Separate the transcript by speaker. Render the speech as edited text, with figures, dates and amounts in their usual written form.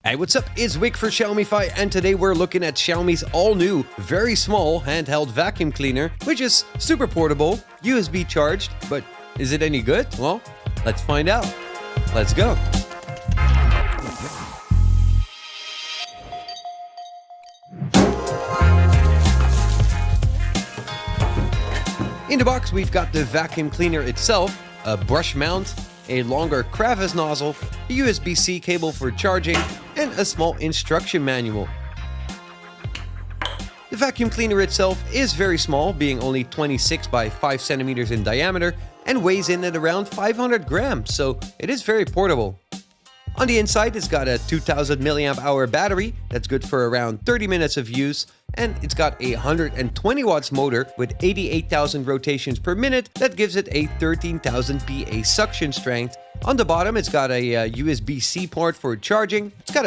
Speaker 1: Hey, what's up? It's Wick for Xiaomi, and today we're looking at Xiaomi's all-new, very small handheld vacuum cleaner, which is super portable, USB charged, but is it any good? Well, let's find out. Let's go. In the box, we've got the vacuum cleaner itself, a brush mount, a longer crevice nozzle, a USB-C cable for charging, and a small instruction manual. The vacuum cleaner itself is very small, being only 26 by 5 centimeters in diameter and weighs in at around 500 grams, so it is very portable. On the inside, it's got a 2000 milliamp hour battery that's good for around 30 minutes of use, and it's got a 120 watts motor with 88,000 rotations per minute that gives it a 13,000 PA suction strength. On the bottom, it's got a USB-C port for charging. It's got